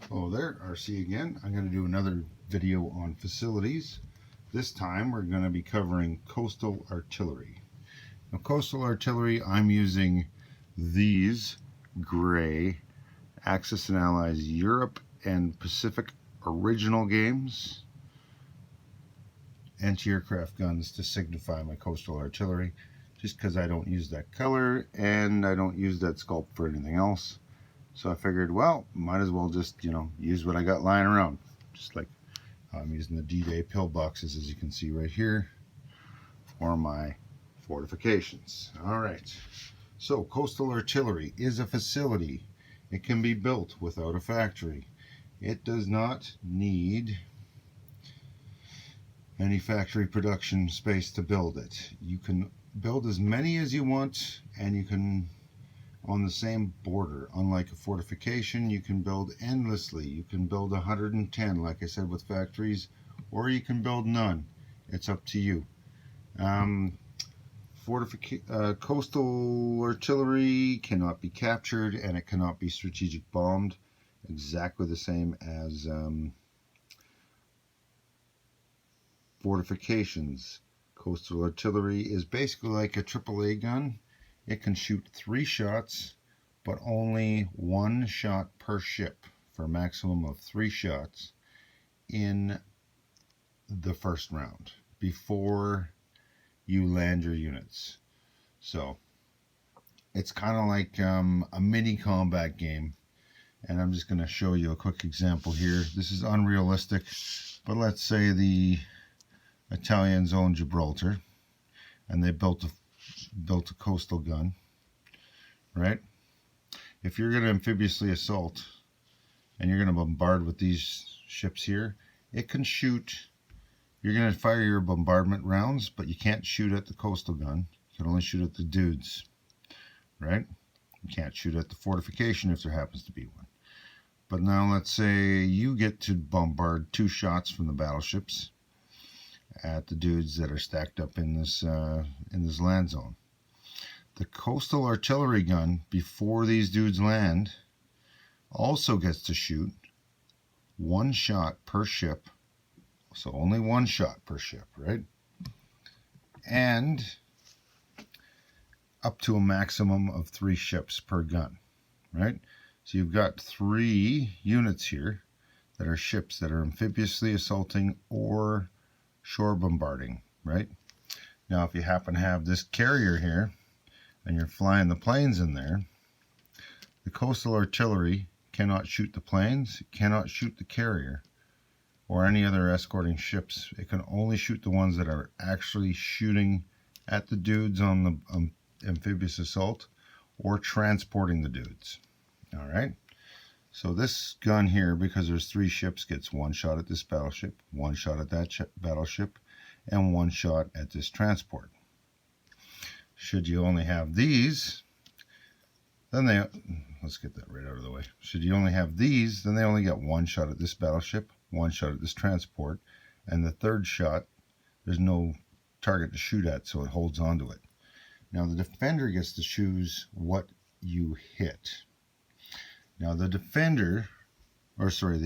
Hello there, RC again. I'm going to do another video on facilities. This time we're going to be covering coastal artillery. Now, coastal artillery, I'm using these gray Axis and Allies Europe and Pacific original games anti-aircraft guns to signify my coastal artillery, just because I don't use that color and I don't use that sculpt for anything else. So I figured, well, might as well just, use what I got lying around. Just like I'm using the D-Day pillboxes, as you can see right here, for my fortifications. All right. So coastal artillery is a facility. It can be built without a factory. It does not need any factory production space to build it. You can build as many as you want, and you can on the same border. Unlike a fortification, you can build endlessly. You can build 110, like I said, with factories, or you can build none. It's up to you. Coastal artillery cannot be captured, and it cannot be strategic bombed. Exactly the same as fortifications. Coastal artillery is basically like a AAA gun. It can shoot 3 shots, but only 1 shot per ship for a maximum of 3 shots in the first round before you land your units. So it's kind of like a mini combat game, and I'm just going to show you a quick example here. This is unrealistic, but let's say the Italians own Gibraltar and they built a coastal gun, right? If you're going to amphibiously assault and you're going to bombard with these ships here, it can shoot. You're going to fire your bombardment rounds, but you can't shoot at the coastal gun. You can only shoot at the dudes, right? You can't shoot at the fortification if there happens to be one. But now let's say you get to bombard 2 shots from the battleships at the dudes that are stacked up in this land zone. The coastal artillery gun, before these dudes land, also gets to shoot 1 shot per ship. So only 1 shot per ship, right? And up to a maximum of 3 ships per gun, right? So you've got 3 units here that are ships that are amphibiously assaulting or shore bombarding, right? Now, if you happen to have this carrier here, and you're flying the planes in there, the coastal artillery cannot shoot the planes, cannot shoot the carrier, or any other escorting ships. It can only shoot the ones that are actually shooting at the dudes on the amphibious assault or transporting the dudes. All right. So this gun here, because there's 3 ships, gets 1 shot at this battleship, 1 shot at that battleship, and 1 shot at this transport. Should you only have these, then let's get that right out of the way. Should you only have these, then they only get 1 shot at this battleship, 1 shot at this transport, and the 3rd shot, there's no target to shoot at, so it holds on to it. Now the defender gets to choose what you hit. Now the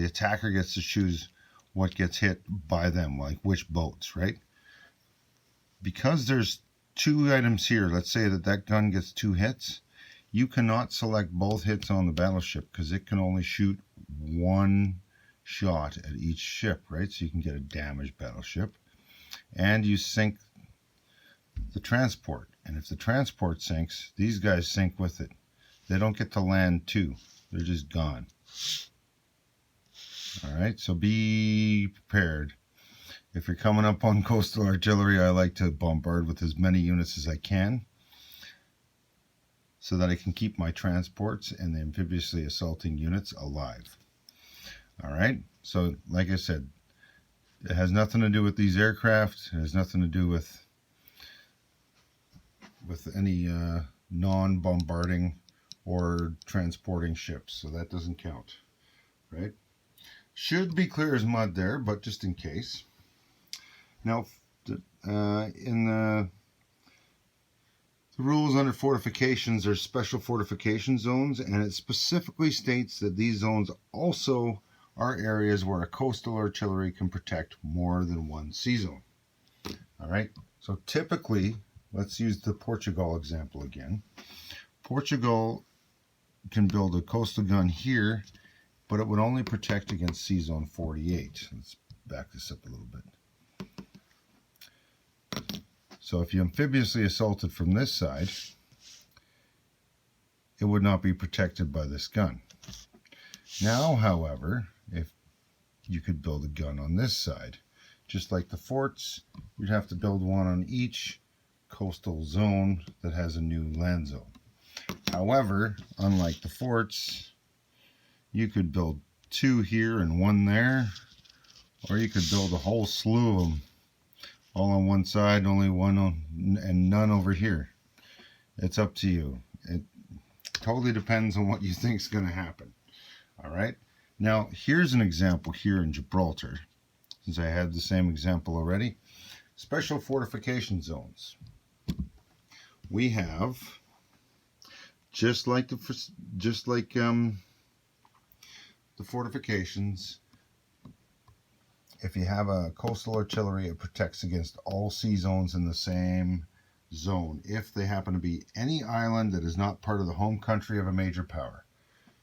attacker gets to choose what gets hit by them, like which boats, right? Because there's 2 items here, let's say that gun gets 2 hits, you cannot select both hits on the battleship because it can only shoot 1 shot at each ship, right? So you can get a damaged battleship. And you sink the transport. And if the transport sinks, these guys sink with it. They don't get to land too. They're just gone. All right, so be prepared. If you're coming up on coastal artillery, I like to bombard with as many units as I can so that I can keep my transports and the amphibiously assaulting units alive. All right, so like I said, it has nothing to do with these aircraft. It has nothing to do with any non-bombarding or transporting ships, so that doesn't count, right? Should be clear as mud there, but just in case. Now, in the rules under fortifications, there's special fortification zones, and it specifically states that these zones also are areas where a coastal artillery can protect more than one sea zone. All right, so typically, let's use the Portugal example again. Portugal can build a coastal gun here, but it would only protect against sea zone 48. Let's back this up a little bit. So if you amphibiouusly assaulted from this side, it would not be protected by this gun. Now, however, if you could build a gun on this side, just like the forts, you'd have to build one on each coastal zone that has a new land zone. However, unlike the forts, you could build two here and one there, or you could build a whole slew of them, all on one side, only one on, and none over here. It's up to you. It totally depends on what you think is going to happen. All right. Now, here's an example here in Gibraltar, since I had the same example already. Special fortification zones. We have, just like the fortifications, if you have a coastal artillery, it protects against all sea zones in the same zone if they happen to be any island that is not part of the home country of a major power.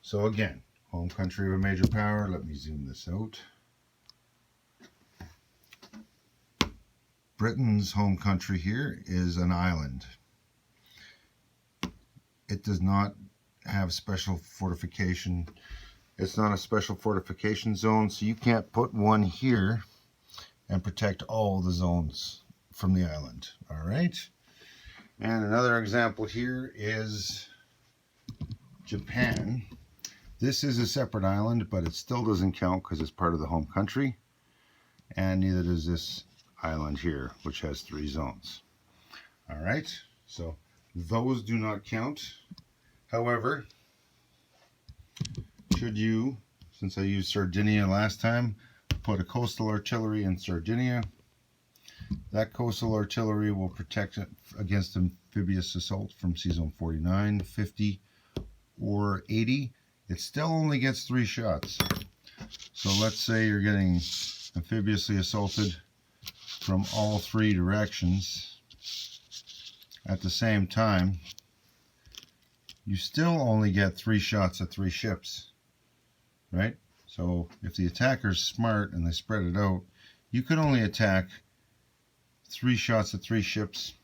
So again, home country of a major power, let me zoom this out. Britain's home country here is an island. It does not have special fortification. It's not a special fortification zone, so you can't put one here and protect all the zones from the island. All right. And another example here is Japan. This is a separate island, but it still doesn't count because it's part of the home country. And neither does this island here, which has 3 zones. All right. So those do not count. However, should you, since I used Sardinia last time, put a coastal artillery in Sardinia, that coastal artillery will protect it against amphibious assault from sea zone 49, 50, or 80. It still only gets 3 shots. So let's say you're getting amphibiously assaulted from all 3 directions at the same time. You still only get 3 shots at 3 ships. Right? So if the attacker's smart and they spread it out, you could only attack 3 shots at 3 ships,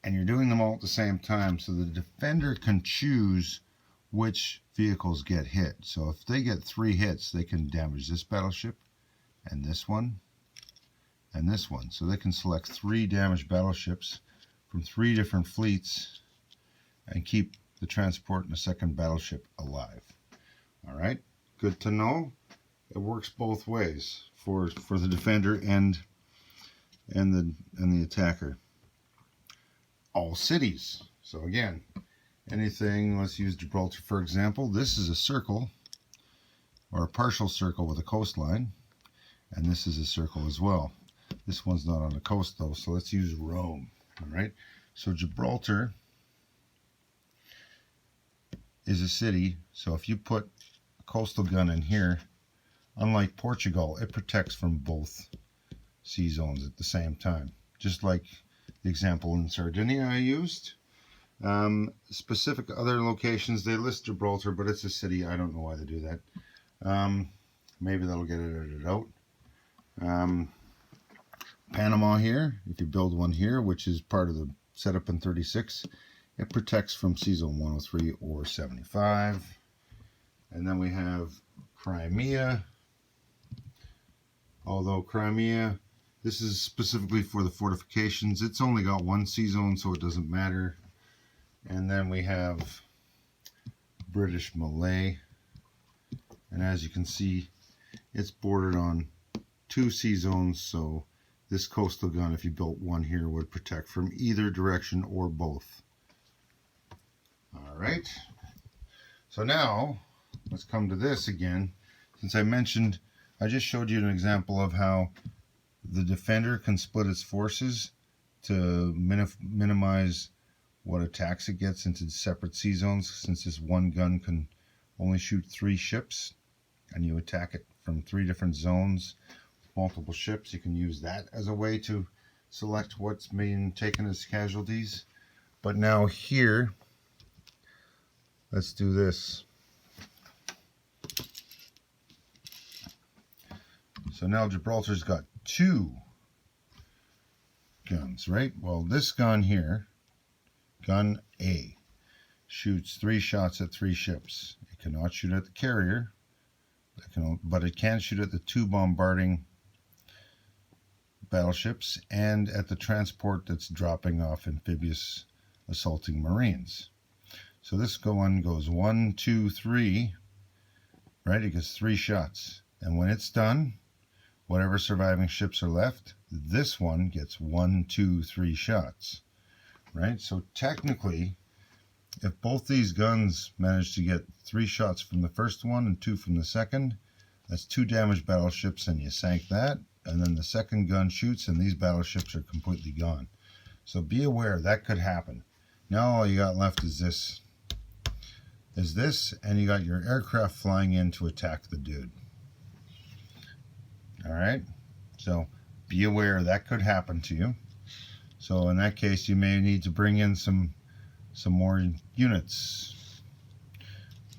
and you're doing them all at the same time, so the defender can choose which vehicles get hit. So if they get 3 hits, they can damage this battleship and this one and this one. So they can select 3 damaged battleships from 3 different fleets and keep the transport and the second battleship alive. All right, good to know. It works both ways for the defender and the attacker. All cities. So again, anything, let's use Gibraltar for example. This is a circle, or a partial circle with a coastline, and this is a circle as well. This one's not on the coast though, so let's use Rome. All right, so Gibraltar is a city, so if you put coastal gun in here, unlike Portugal, it protects from both sea zones at the same time, just like the example in Sardinia I used. Specific other locations, they list Gibraltar, but it's a city. I don't know why they do that. Maybe that'll get it edited out. Panama here, if you build one here, which is part of the setup in 36, it protects from sea zone 103 or 75. And then we have Crimea. Although Crimea, this is specifically for the fortifications. It's only got 1 sea zone, so it doesn't matter. And then we have British Malay. And as you can see, it's bordered on 2 sea zones, so this coastal gun, if you built one here, would protect from either direction or both. All right. So now, let's come to this again. Since I just showed you an example of how the defender can split its forces to minimize what attacks it gets into separate sea zones, since this one gun can only shoot 3 ships. and you attack it from 3 different zones, multiple ships. You can use that as a way to select what's being taken as casualties. But now here, let's do this. So now Gibraltar's got 2 guns, right? Well, this gun here, gun A, shoots 3 shots at 3 ships. It cannot shoot at the carrier, but it can shoot at the 2 bombarding battleships and at the transport that's dropping off amphibious assaulting marines. So this one goes 1, 2, 3, right? It gets 3 shots. And when it's done, whatever surviving ships are left, this one gets 1, 2, 3 shots, right? So technically, if both these guns manage to get 3 shots from the first one and 2 from the second, that's 2 damaged battleships and you sank that, and then the second gun shoots and these battleships are completely gone. So be aware that could happen. Now all you got left is this, and you got your aircraft flying in to attack the dude. Alright, so be aware that could happen to you. So in that case, you may need to bring in some more units.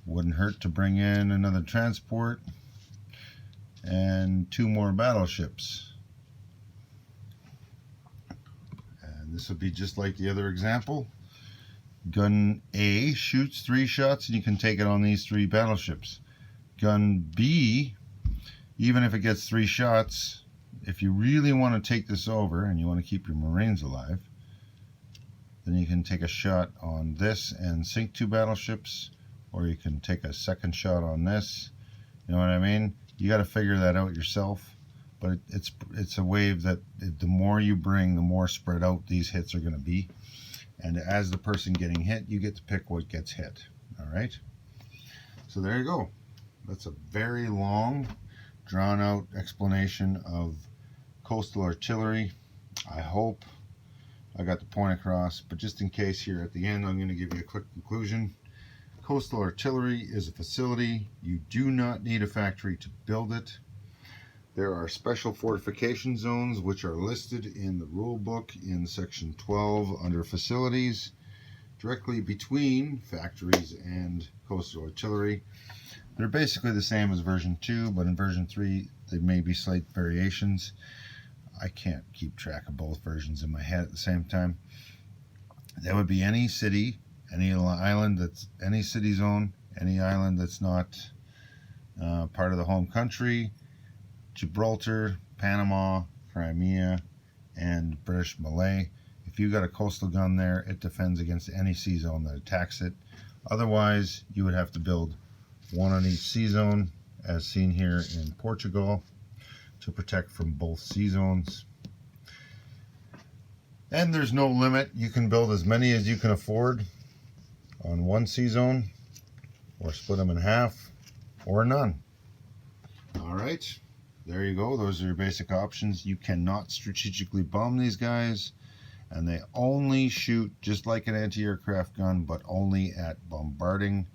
Wouldn't hurt to bring in another transport and 2 more battleships. And this would be just like the other example. Gun A shoots 3 shots and you can take it on these 3 battleships. Gun B, even if it gets 3 shots, if you really want to take this over and you want to keep your Marines alive, then you can take a shot on this and sink 2 battleships, or you can take a second shot on this. You know what I mean? You got to figure that out yourself, but it's a wave that the more you bring, the more spread out these hits are going to be. And as the person getting hit, you get to pick what gets hit. All right? So there you go. That's a very long, drawn out explanation of coastal artillery. I hope I got the point across, but just in case here at the end, I'm going to give you a quick conclusion. Coastal artillery is a facility. You do not need a factory to build it. There are special fortification zones which are listed in the rule book in section 12 under facilities, directly between factories and coastal artillery. They're basically the same as version 2, but in version 3 there may be slight variations. I can't keep track of both versions in my head at the same time. That would be any city, any island that's any city zone, any island that's not part of the home country, Gibraltar, Panama, Crimea, and British Malay. If you got a coastal gun there, it defends against any sea zone that attacks it. Otherwise, you would have to build 1 on each sea zone, as seen here in Portugal, to protect from both sea zones. And there's no limit. You can build as many as you can afford on 1 sea zone, or split them in half, or none. All right, there you go. Those are your basic options. You cannot strategically bomb these guys, and they only shoot just like an anti-aircraft gun, but only at bombarding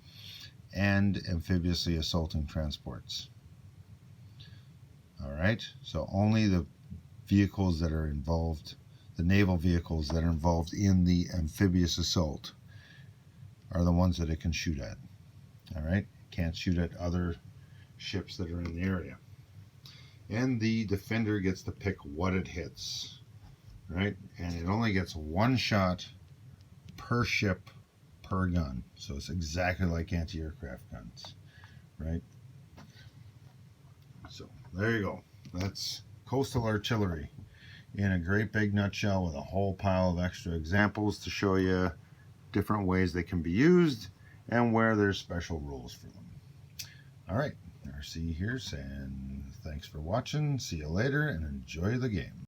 and amphibiously assaulting transports. All right, so only the vehicles that are involved, the naval vehicles that are involved in the amphibious assault, are the ones that it can shoot at. All right, can't shoot at other ships that are in the area. And the defender gets to pick what it hits, right? And it only gets 1 shot per ship per gun. So it's exactly like anti-aircraft guns, right? So there you go. That's coastal artillery in a great big nutshell, with a whole pile of extra examples to show you different ways they can be used and where there's special rules for them. All right, RC here saying thanks for watching. See you later and enjoy the game.